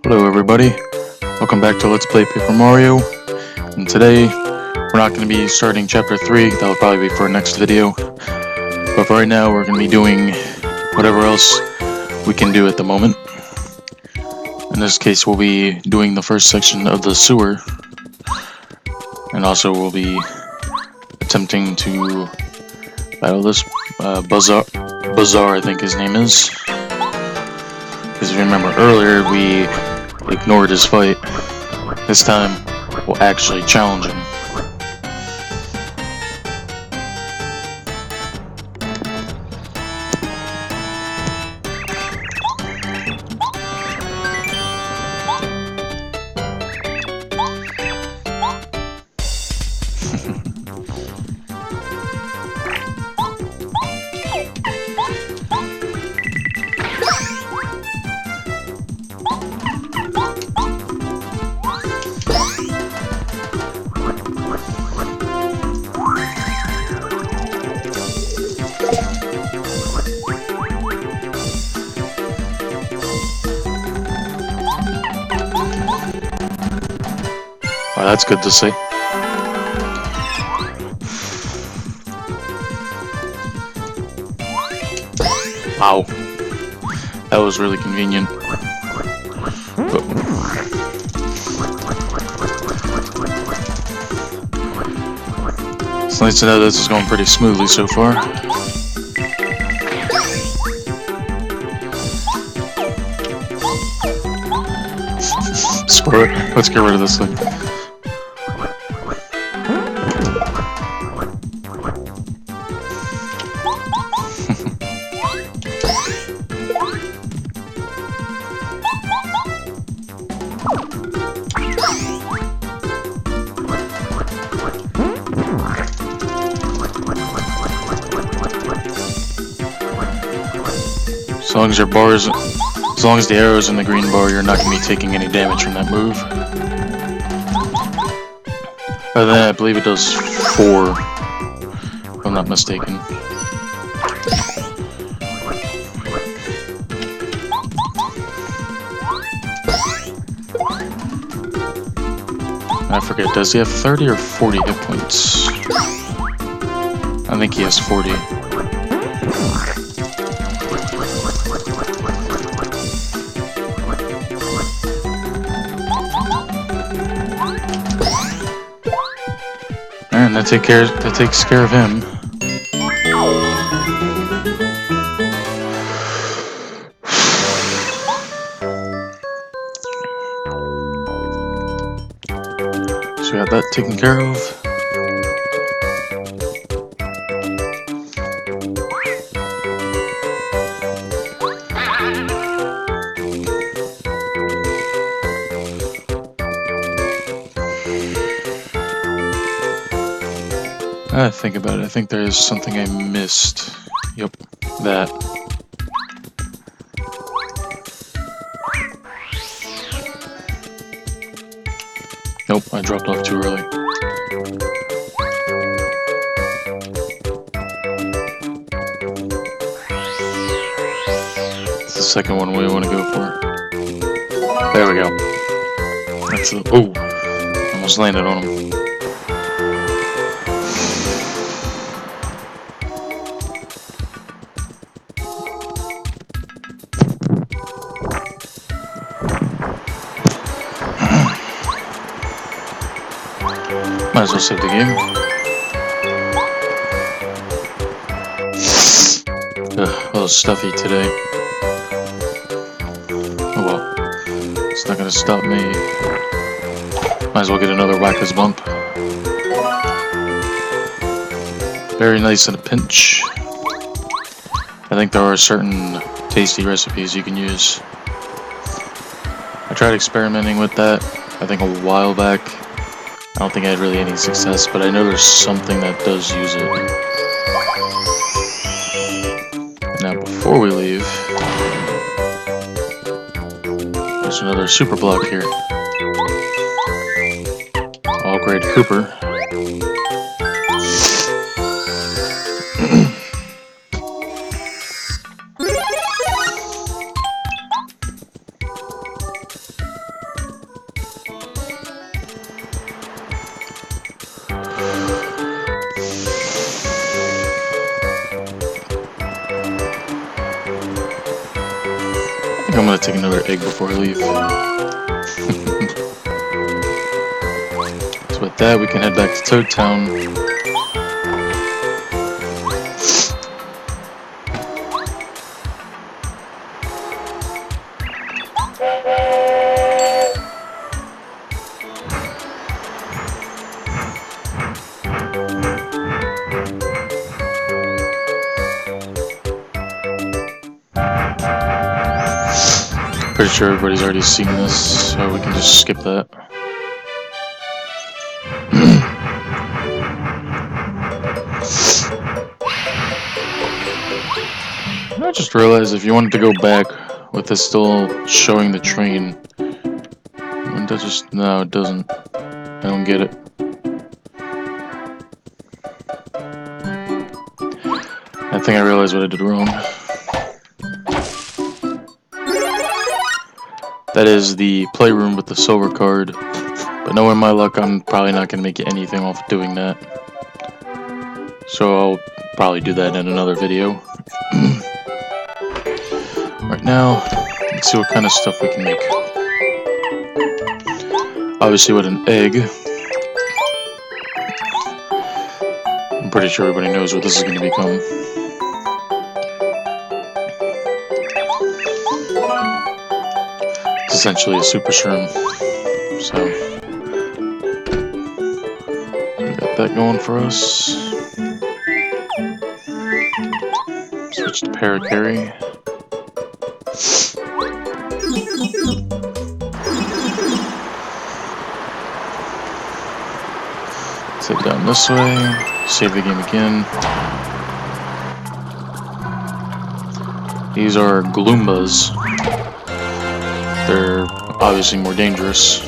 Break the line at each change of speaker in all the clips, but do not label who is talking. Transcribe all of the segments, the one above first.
Hello everybody, welcome back to Let's Play Paper Mario, and today we're not going to be starting Chapter 3, that'll probably be for our next video, but for right now we're going to be doing whatever else we can do at the moment. In this case we'll be doing the first section of the sewer, and also we'll be attempting to battle this Bazaar, I think his name is. Because if you remember earlier, we ignored his fight. This time, we'll actually challenge him. Well, that's good to see. Wow. That was really convenient. It's nice to know this is going pretty smoothly so far. Screw it. Let's get rid of this thing. As long as the arrow's in the green bar, you're not going to be taking any damage from that move. Other than that, I believe it does 4, if I'm not mistaken. I forget, does he have 30 or 40 hit points? I think he has 40. And that takes care of him. So we got that taken care of. I think about it. I think there is something I missed. Yep, that. Nope, I dropped off too early. It's the second one we want to go for. There we go. That's the. Oh! Almost landed on him. Might as well save the game. Ugh, a little stuffy today. Oh well. It's not gonna stop me. Might as well get another Whack-A's bump. Very nice in a pinch. I think there are certain tasty recipes you can use. I tried experimenting with that, I think a while back. I don't think I had really any success, but I know there's something that does use it. Now, before we leave, there's another super block here. All grade Kooper. think I'm gonna take another egg before I leave. So with that, we can head back to Toad Town. Pretty sure everybody's already seen this, so we can just skip that. I just realized if you wanted to go back with this still showing the train, wouldn't that just... no, it doesn't. I don't get it. I think I realized what I did wrong. That is the playroom with the silver card, but knowing my luck, I'm probably not going to make anything off doing that. So I'll probably do that in another video. Right now, let's see what kind of stuff we can make. Obviously with an egg. I'm pretty sure everybody knows what this is going to become. Essentially a super shroom, so we got that going for us. Switch to Paracarry. Take down this way, save the game again. These are Gloombas. They're obviously more dangerous.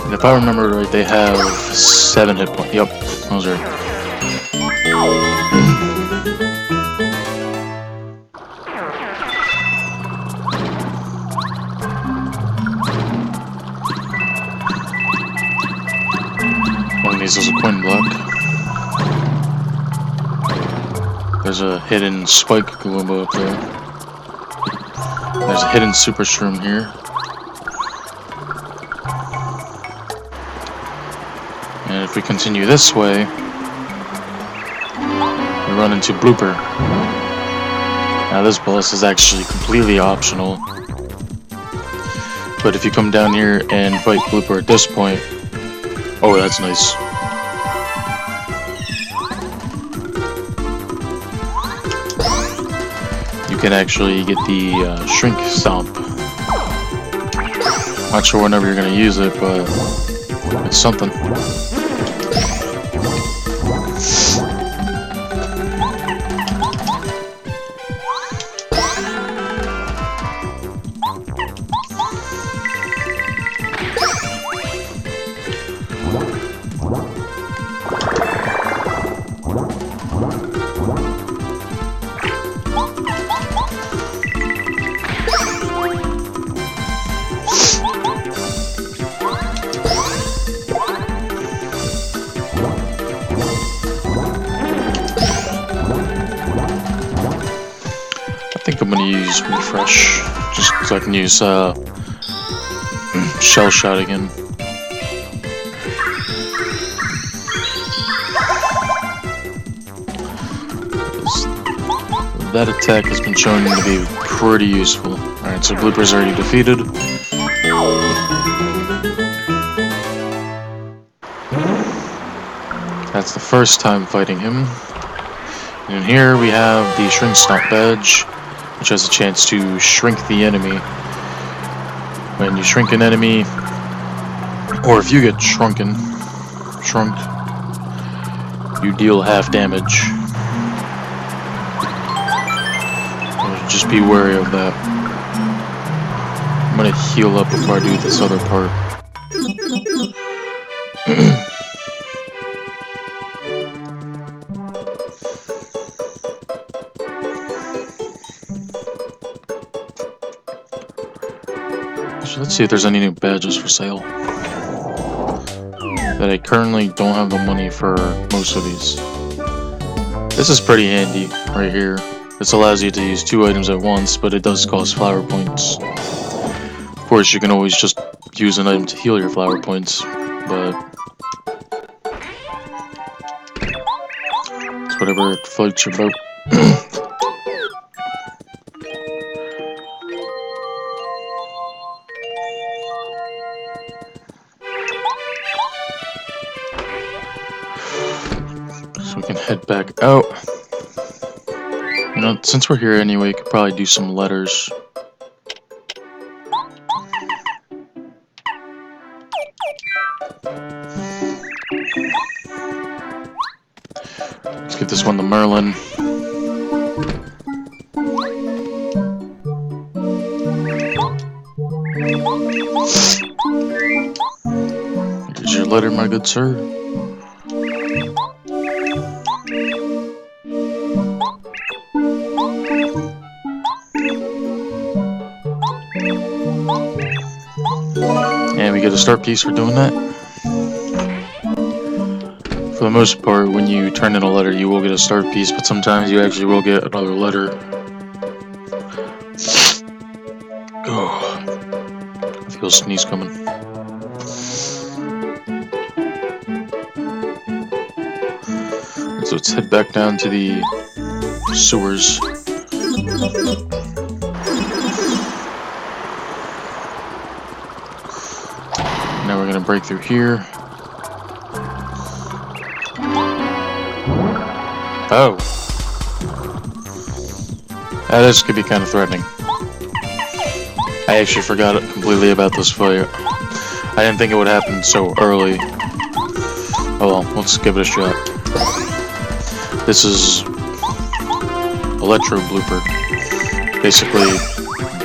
And if I remember right, they have 7 hit points. Yep, those are. One of these is a coin block. There's a hidden spike Goomba up there. There's a hidden super shroom here. And if we continue this way, we run into Blooper. Now this boss is actually completely optional, but if you come down here and fight Blooper at this point, oh, that's nice. You can actually get the Shrink Stomp. Not sure whenever you're gonna use it, but it's something. I think I'm gonna use Refresh, just so I can use Shell Shot again. That attack has been shown to be pretty useful. Alright, so Blooper's already defeated. That's the first time fighting him. And here we have the Shrink Stomp badge, which has a chance to shrink the enemy. When you shrink an enemy, or if you get shrunk, you deal half damage. Just be wary of that. I'm gonna heal up before I do this other part. So let's see if there's any new badges for sale. That I currently don't have the money for most of these. This is pretty handy right here. This allows you to use 2 items at once, but it does cost flower points. Of course, you can always just use an item to heal your flower points, but it's whatever floats your boat. So we can head back out. You know, since we're here anyway, we could probably do some letters. Let's give this one to Merlin. Here's your letter, my good sir. And we get a start piece for doing that. For the most part, when you turn in a letter, you will get a start piece, but sometimes you actually will get another letter. Oh, I feel a sneeze coming. So let's head back down to the sewers. Now we're gonna break through here. Oh. This could be kind of threatening. I actually forgot completely about this fight. I didn't think it would happen so early. Oh well, let's give it a shot. This is Electro Blooper. Basically,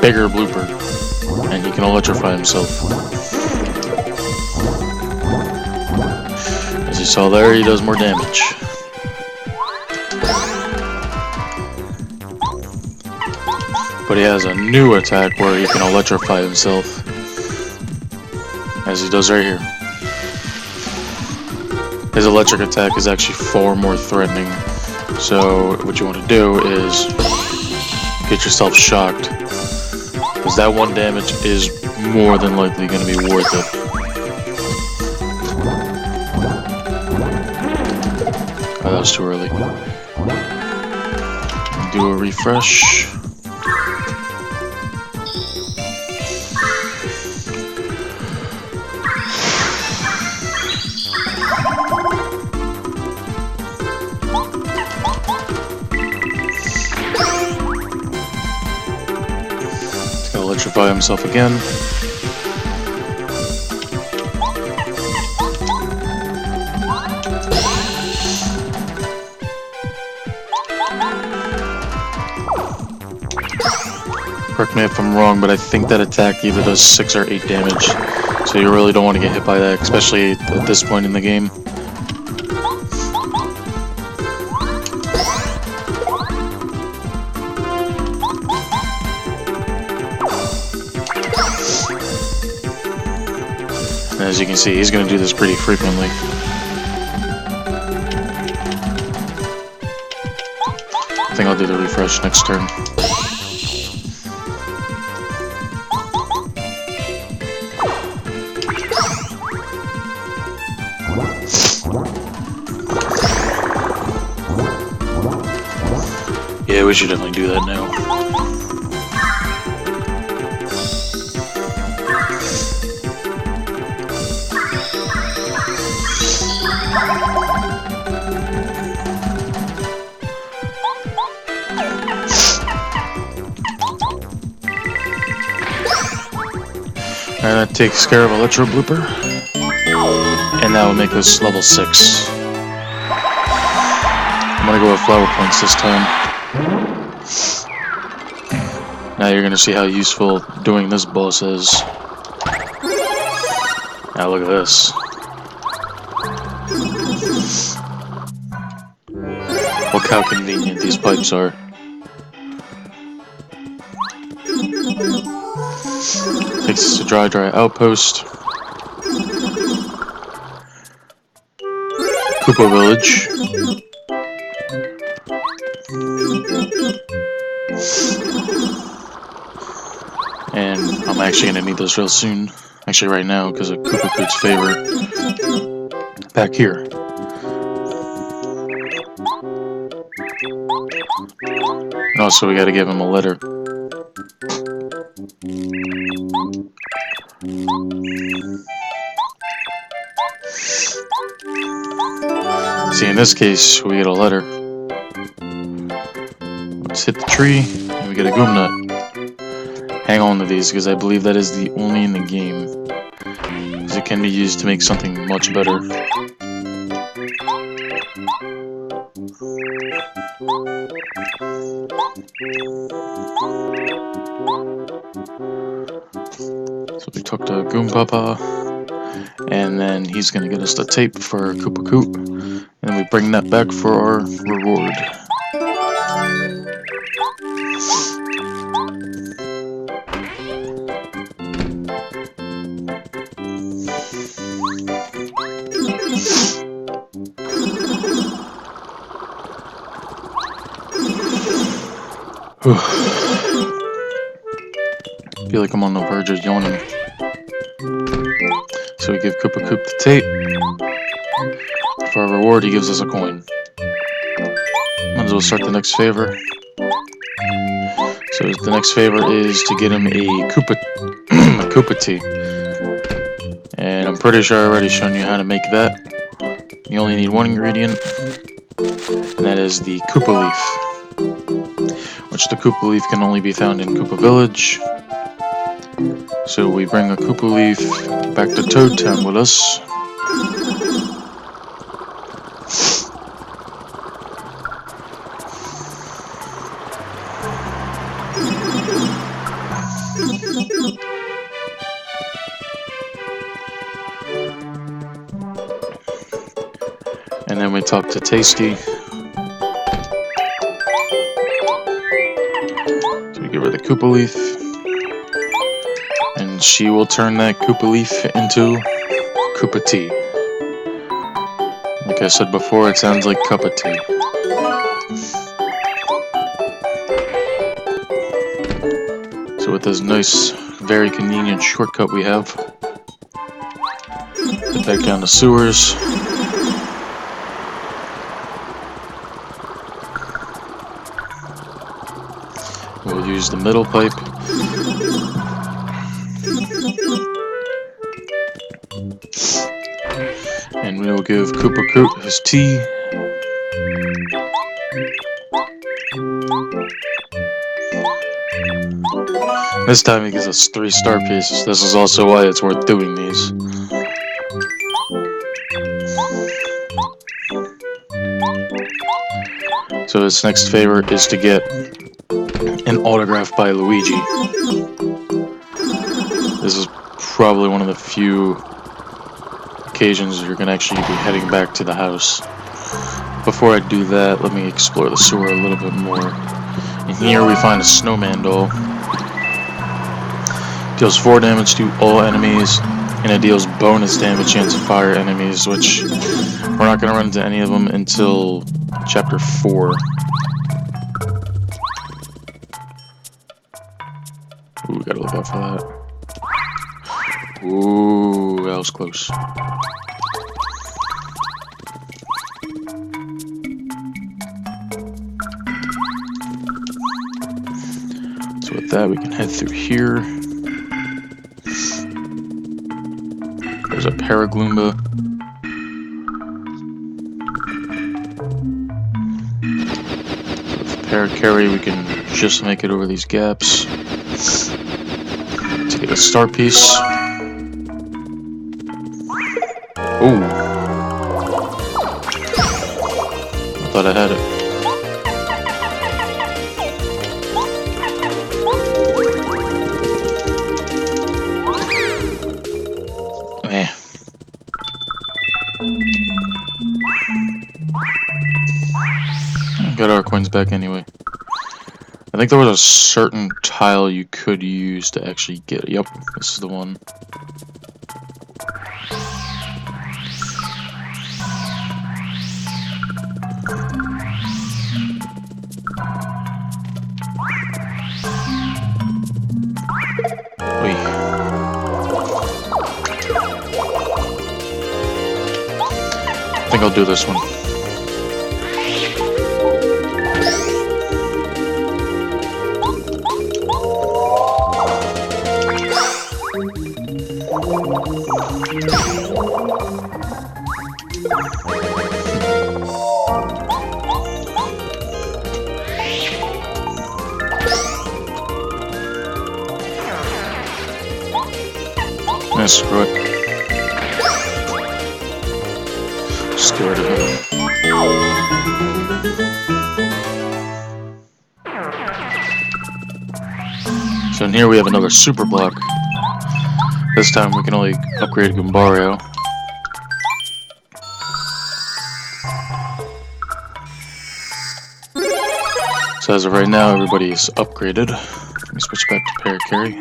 bigger Blooper. And he can electrify himself. As you saw there, he does more damage. But he has a new attack where he can electrify himself. As he does right here. His electric attack is actually far more threatening. So what you want to do is get yourself shocked. Because that 1 damage is more than likely going to be worth it. Oh, that was too early. Do a refresh. He's gonna electrify himself again. Correct me if I'm wrong, but I think that attack either does 6 or 8 damage. So you really don't want to get hit by that, especially at this point in the game. And as you can see, he's going to do this pretty frequently. I think I'll do the refresh next turn. Yeah, we should definitely do that now. And that takes care of Electro Blooper. And that will make us level 6. I'm gonna go with flower points this time. Now you're gonna see how useful doing this boss is. Now look at this. Look how convenient these pipes are. Take takes us to Dry Outpost. Koopa Village. And I'm actually gonna need those real soon. Actually right now, because of Koopa Koot's favor. Back here. And also we gotta give him a letter. See, in this case, we get a letter. Let's hit the tree, and we get a Goom Nut. Hang on to these, because I believe that is the only in the game. Because it can be used to make something much better. So we talked to Goom Papa, and then he's gonna get us the tape for Koopa Koot, and then we bring that back for our reward. I feel like I'm on the verge of yawning. So we give Koopa Koot the tape. For our reward, he gives us a coin. Might as well start the next favor. So the next favor is to get him a Koopa tea. And I'm pretty sure I already shown you how to make that. You only need one ingredient, and that is the Koopa leaf. Which the Koopa leaf can only be found in Koopa Village. So we bring a Koopa leaf back to Toad Town with us. And then we talk to Tasty. So we give her the Koopa leaf. And she will turn that Koopa leaf into Koopa tea. Like I said before, it sounds like cup of tea. So with this nice, very convenient shortcut we have, get back down the sewers. We'll use the middle pipe. And we'll give Koopa Koot his tea. This time he gives us 3 star pieces. This is also why it's worth doing these. So his next favor is to get an autograph by Luigi. This is probably one of the few occasions you're going to actually be heading back to the house. Before I do that, let me explore the sewer a little bit more. And here we find a snowman doll. Deals 4 damage to all enemies, and it deals bonus damage against fire enemies, which we're not going to run into any of them until Chapter 4. Ooh, we gotta look out for that. Ooh, that was close. So with that, we can head through here. There's a Paragloomba. With Paracarry, we can just make it over these gaps. To get a star piece. Ooh. I thought I had it. Man. Got our coins back anyway. I think there was a certain tile you could use to actually get. Yep, this is the one. Wait. I think I'll do this one. Screw it. Just get rid of him. So in here we have another super block. This time we can only upgrade Goombario. So as of right now, everybody is upgraded. Let me switch back to Parakarry.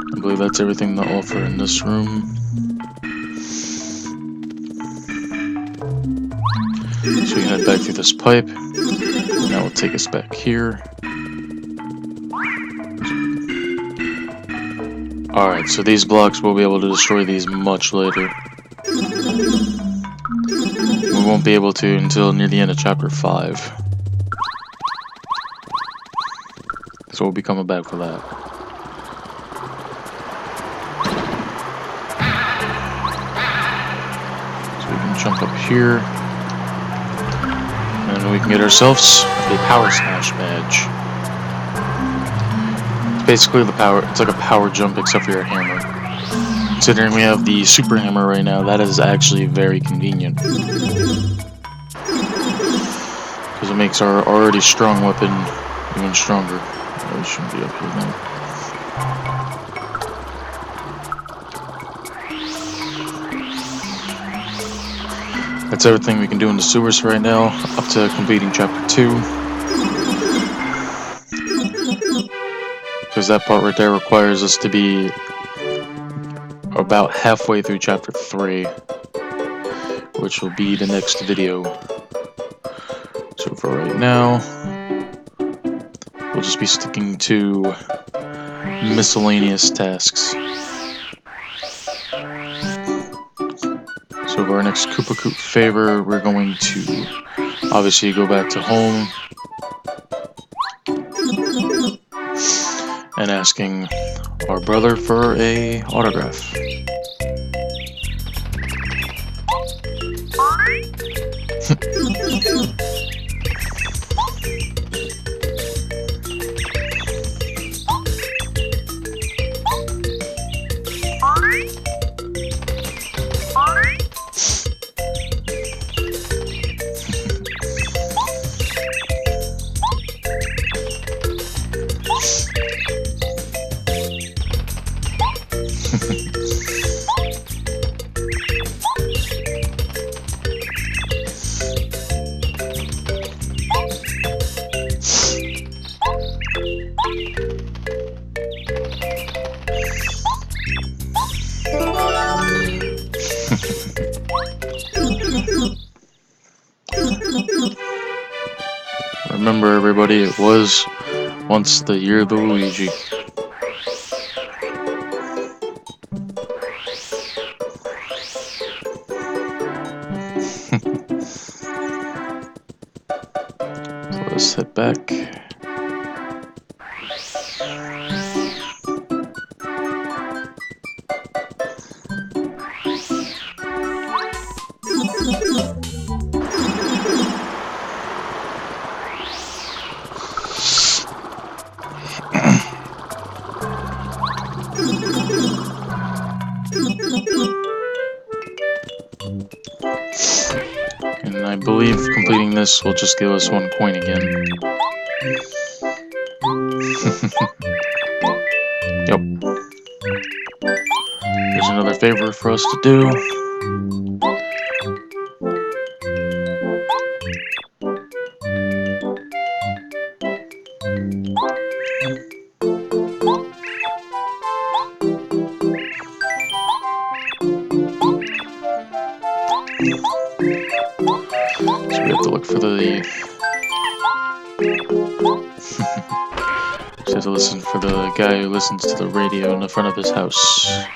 I believe that's everything to offer in this room. So we can head back through this pipe. And that will take us back here. Alright, so these blocks we'll be able to destroy these much later. We won't be able to until near the end of chapter 5. So we'll be coming back for that. So we can jump up here. And we can get ourselves a Power Smash badge. It's basically it's like a power jump except for your hammer. Considering we have the Super Hammer right now, that is actually very convenient. Because it makes our already strong weapon even stronger. Oh, it shouldn't be up here now. That's everything we can do in the sewers right now, up to completing chapter 2. Because that part right there requires us to be about halfway through chapter 3, which will be the next video. So for right now, we'll just be sticking to miscellaneous tasks. So for our next Koopa Koot favor, we're going to obviously go back to home and asking our brother for a autograph. Remember, everybody, it was once the year of the Luigi. So let's head back. And I believe completing this will just give us 1 coin again. Yep. There's another favor for us to do. So we have to look for the... So we have to listen for the guy who listens to the radio in the front of his house.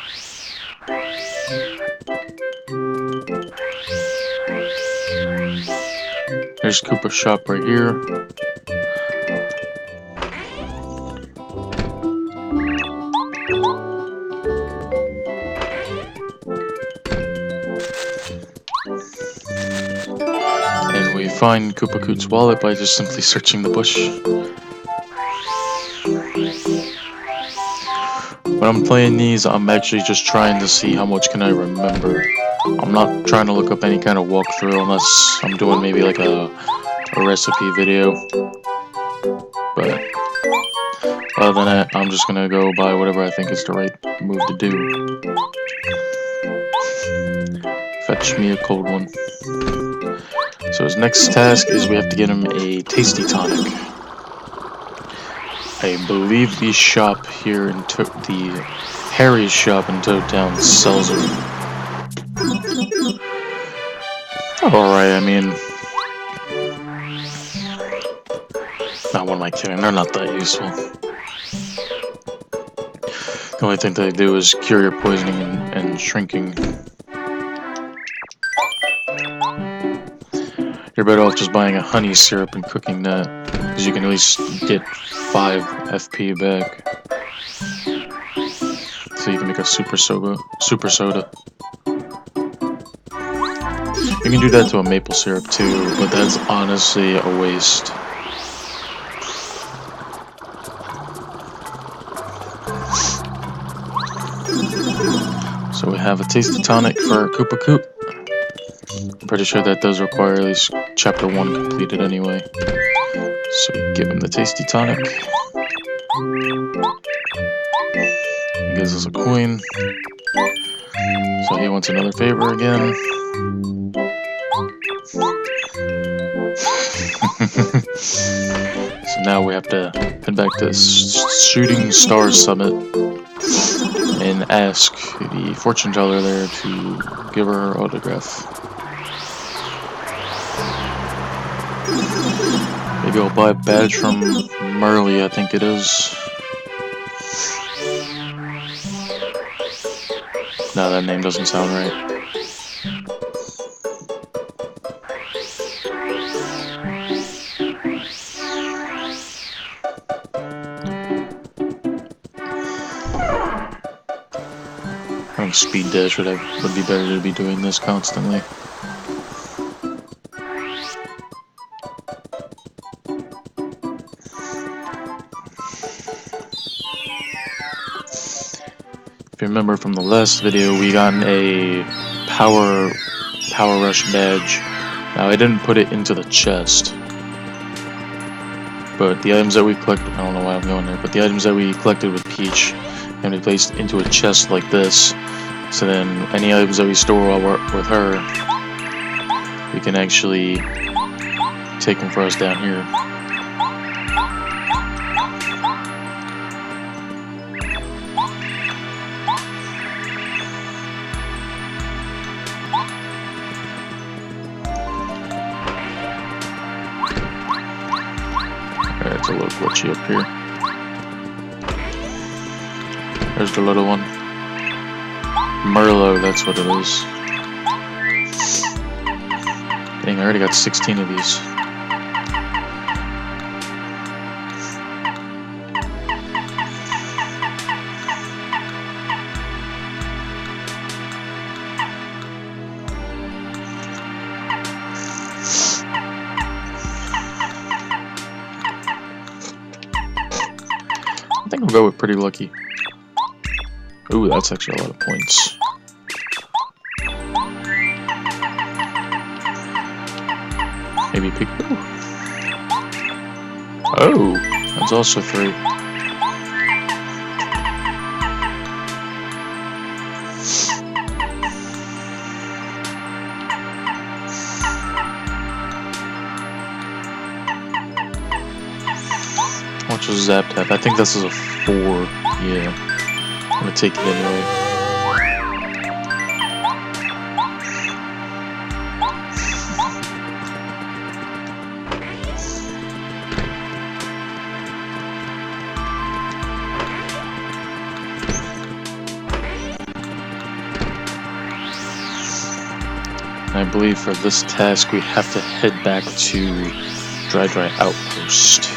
There's Koopa's shop right here. And we find Koopa Koot's wallet by just simply searching the bush. When I'm playing these, I'm actually just trying to see how much can I remember. I'm not trying to look up any kind of walkthrough unless I'm doing maybe like a recipe video. But other than that, I'm just gonna go by whatever I think is the right move to do. Fetch me a cold one. So his next task is we have to get him a tasty tonic. I believe the shop here in the Harry's shop in Toad Town sells them. Alright, I mean... Now, what am I kidding? They're not that useful. The only thing they do is cure your poisoning and shrinking. You're better off just buying a honey syrup and cooking that, because you can at least get 5 FP back. So you can make a super soda. You can do that to a maple syrup too, but that's honestly a waste. So we have a tasty tonic for Koopa Koot. I'm pretty sure that does require at least chapter 1 completed anyway. So we give him the tasty tonic. He gives us a coin. So he wants another favor again. So now we have to head back to the Shooting Star Summit and ask the fortune teller there to give her autograph. Maybe I'll buy a badge from Merly, I think it is. No, that name doesn't sound right. I think speed dash would be better to be doing this constantly. If you remember from the last video, we got a power rush badge. Now I didn't put it into the chest, but the items that we collected, I don't know why I'm going there, but the items that we collected with Peach can be placed into a chest like this. So then any items that we store while we're with her, we can actually take them for us down here. It's a little glitchy up here. There's the little one. Merlot, that's what it is. Dang, I already got 16 of these. I think we'll go with Pretty Lucky. Ooh, that's actually a lot of points. Maybe Peekaboo. Oh, that's also 3. So Zap Tap. I think this is a 4. Yeah. I'm gonna take it anyway. I believe for this task we have to head back to Dry Outpost.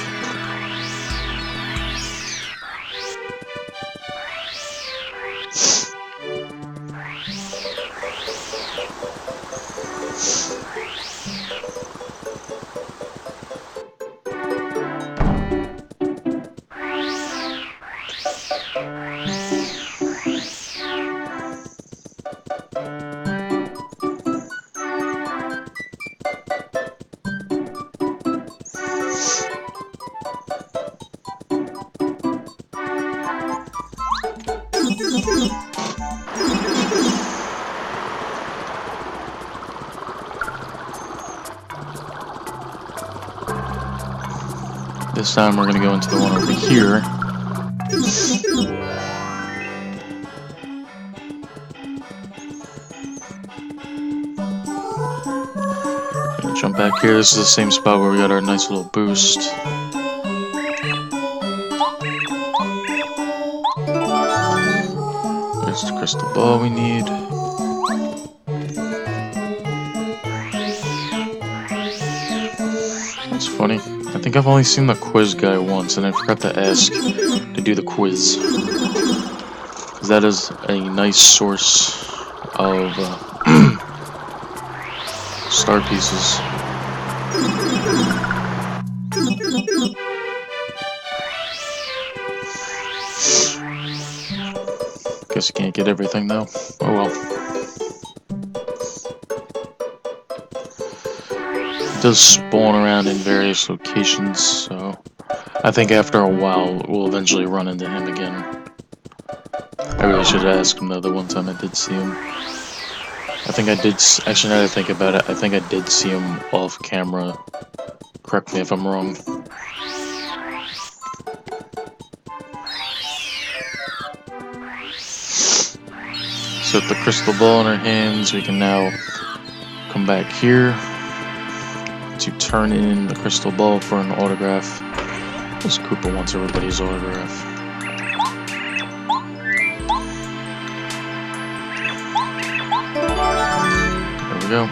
This time we're going to go into the one over here. Gonna jump back here. This is the same spot where we got our nice little boost. There's the crystal ball we need. That's funny. I think I've only seen the quiz guy once, and I forgot to ask to do the quiz. That is a nice source of star pieces. Guess you can't get everything though. Oh well. It does spawn around in various locations, so I think after a while we'll eventually run into him again. I really should have asked him though the one time I did see him. I think I did, actually now that I think about it, I think I did see him off camera. Correct me if I'm wrong. So with the crystal ball in our hands, we can now come back here to turn in the crystal ball for an autograph. This Koopa wants everybody's autograph. There we go.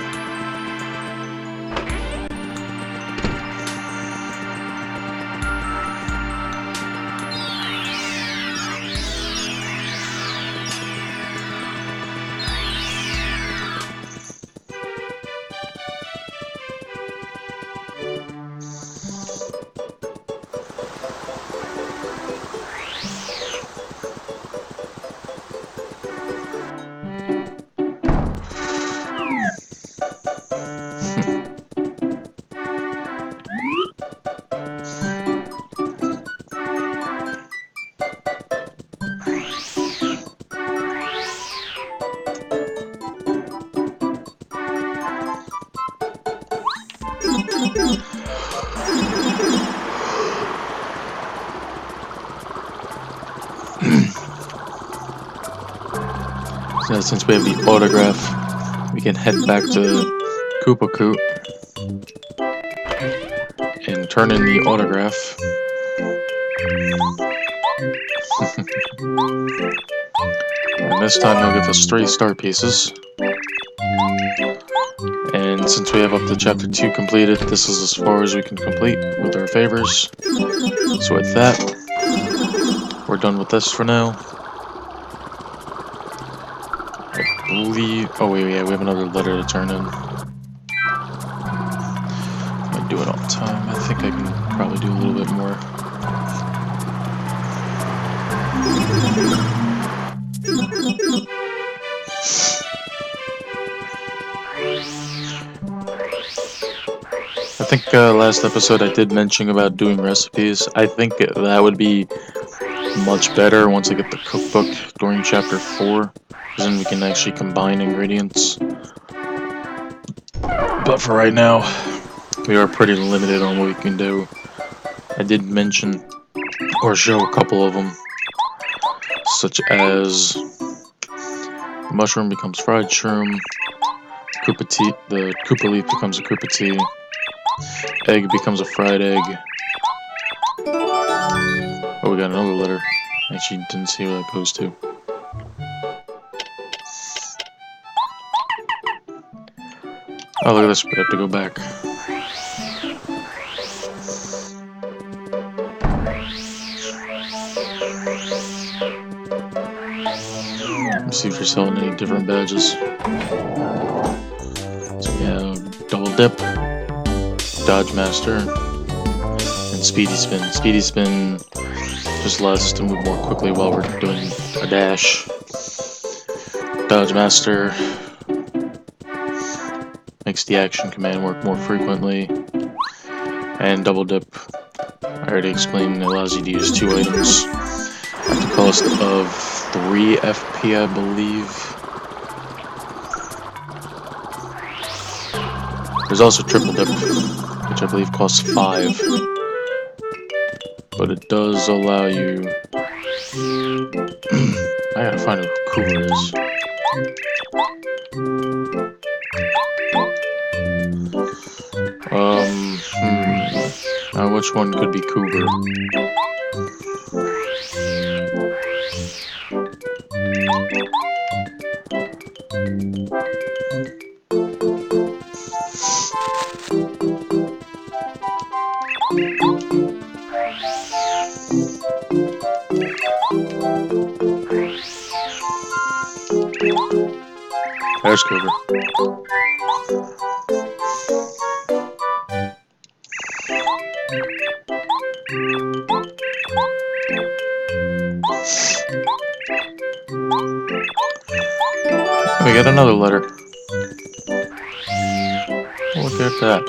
So since we have the autograph, we can head back to Koopa Koot and turn in the autograph. And this time they'll give us 3 star pieces. And since we have up to chapter 2 completed, this is as far as we can complete with our favors. So with that, we're done with this for now. I believe... oh wait, yeah, we have another letter to turn in. I do it all the time. I think I can probably do a little bit more. I think last episode I did mention about doing recipes. I think that would be much better once I get the cookbook during chapter 4, because then we can actually combine ingredients. But for right now, we are pretty limited on what we can do. I did mention or show a couple of them, such as mushroom becomes fried shroom, Koopa tea, the Koopa leaf becomes a Koopa tea, egg becomes a fried egg. Oh, we got another letter. Actually, didn't see where that goes to. Oh, look at this, we have to go back. Let's see if you're selling any different badges. So we have Double Dip, Dodge Master, and Speedy Spin. Speedy Spin just allows us to move more quickly while we're doing a dash. Dodge Master makes the action command work more frequently. And Double Dip, I already explained, allows you to use 2 items at the cost of 3 FP, I believe. There's also Triple Dip, which I believe costs 5. But it does allow you... I gotta find out who Koopa is. Which one could be Koopa? There's Koopa. We got another letter. Look at that.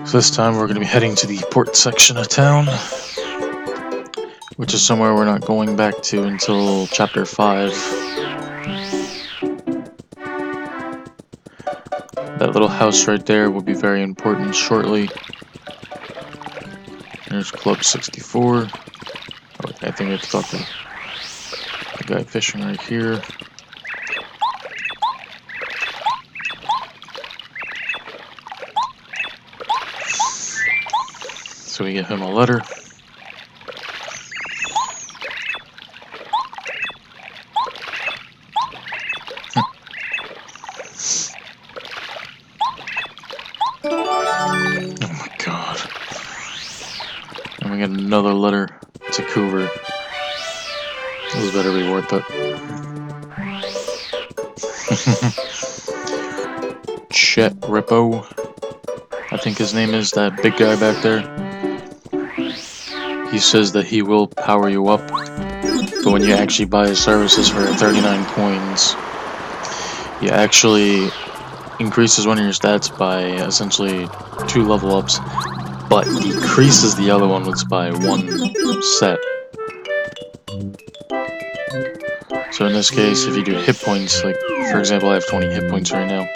So this time we're going to be heading to the port section of town, which is somewhere we're not going back to until chapter 5. That little house right there will be very important shortly. There's Club 64. Oh, I think we have to talk to the guy fishing right here. So we get him a letter. Oh my god. And we get another letter to Koopa. This better be worth it. Chet Rippo, I think his name is, that big guy back there. He says that he will power you up, but when you actually buy his services for 39 coins, he actually increases one of your stats by essentially 2 level ups, but decreases the other ones by 1 set. So in this case, if you do hit points, like for example I have 20 hit points right now,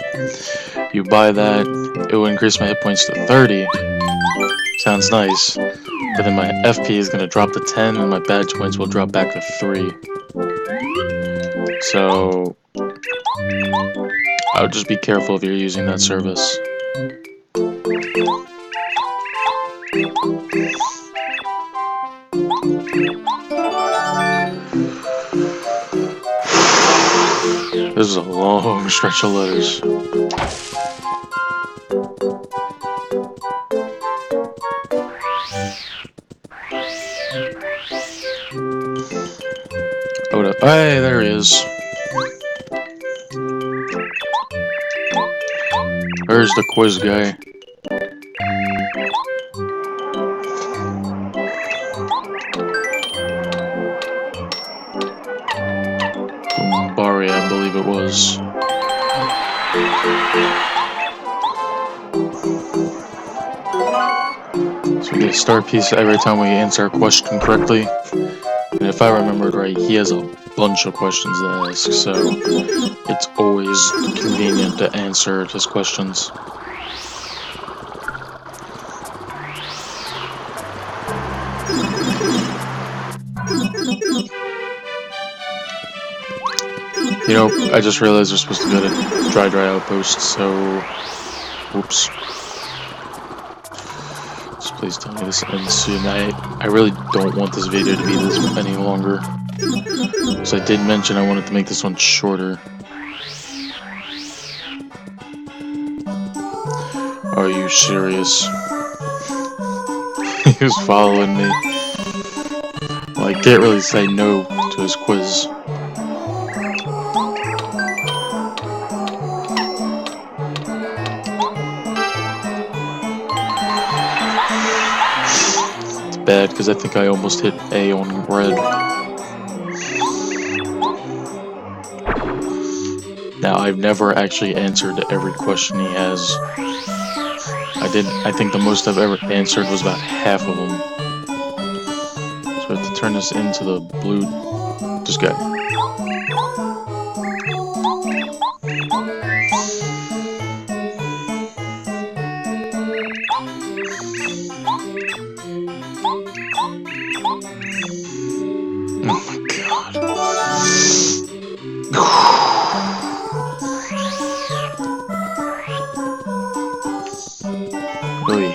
you buy that, it will increase my hit points to 30. Sounds nice. But then my FP is going to drop to 10 and my badge points will drop back to 3. So I would just be careful if you're using that service. This is a long stretch of letters. Hey, there he is. There's the quiz guy. quiz. So we get a star piece every time we answer a question correctly. And if I remembered right, he has a bunch of questions to ask, so it's always convenient to answer his questions. You know, I just realized we're supposed to go to Dry Outpost, so... Whoops. Just please tell me this ends soon. I really don't want this video to be this any longer. So I did mention I wanted to make this one shorter. Are you serious? He was following me. Well, I can't really say no to his quiz. Bad because I think I almost hit A on red. Now I've never actually answered every question he has. I think the most I've ever answered was about half of them. So I have to turn this into the blue. This guy. Really?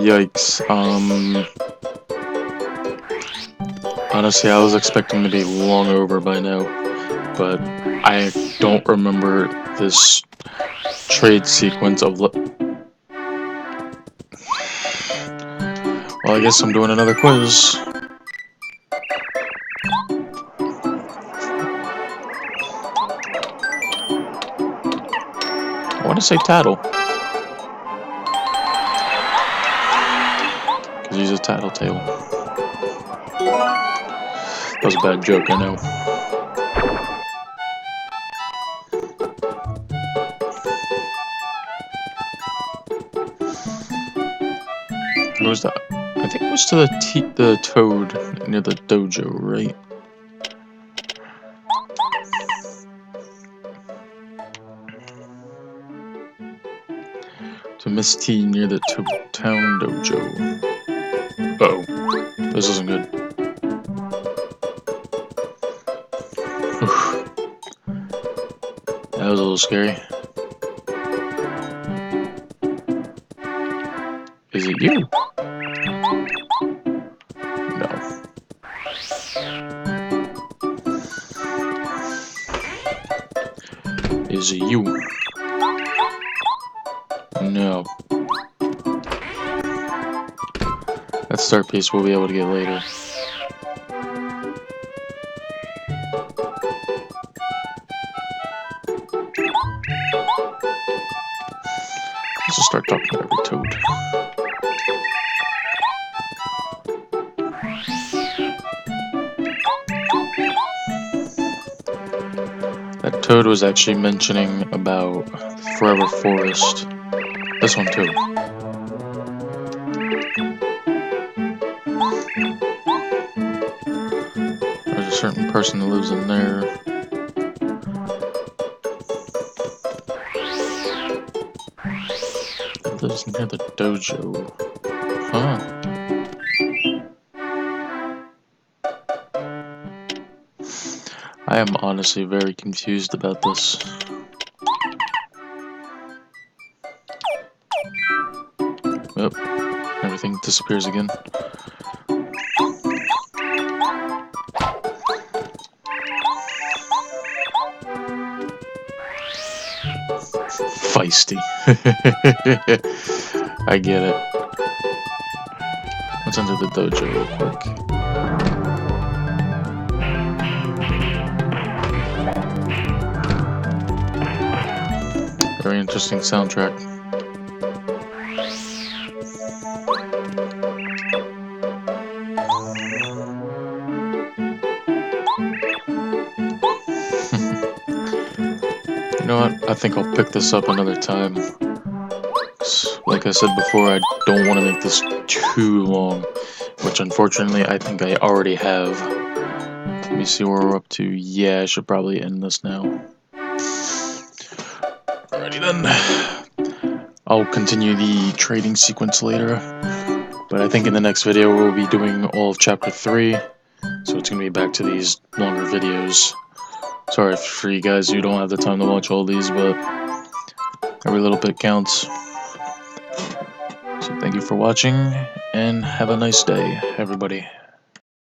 Yikes. Honestly, I was expecting to be long over by now, but I don't remember this trade sequence of... Well, I guess I'm doing another quiz. I want to say Tattle. Because he's a tattletale. That was a bad joke, I know. What was that? I think it was to the toad near the dojo, right? To Miss T near the town dojo. Uh-oh. This isn't good. Oof. That was a little scary. Is it you? No. Is it you? No. That start piece we'll be able to get later. Let's just start talking about every toad. That toad was actually mentioning about Forever Forest. This one too. There's a certain person that lives in there. That lives near the dojo. Huh. I am honestly very confused about this. Oh, everything disappears again. Feisty. I get it. Let's enter the dojo real quick. very interesting soundtrack. You know what? I think I'll pick this up another time. Like I said before, I don't want to make this too long, which unfortunately I think I already have. Let me see where we're up to. Yeah, I should probably end this now. Alrighty then. I'll continue the trading sequence later, but I think in the next video we'll be doing all of Chapter 3, so it's going to be back to these longer videos. Sorry for you guys who don't have the time to watch all these, but every little bit counts. So thank you for watching, and have a nice day, everybody.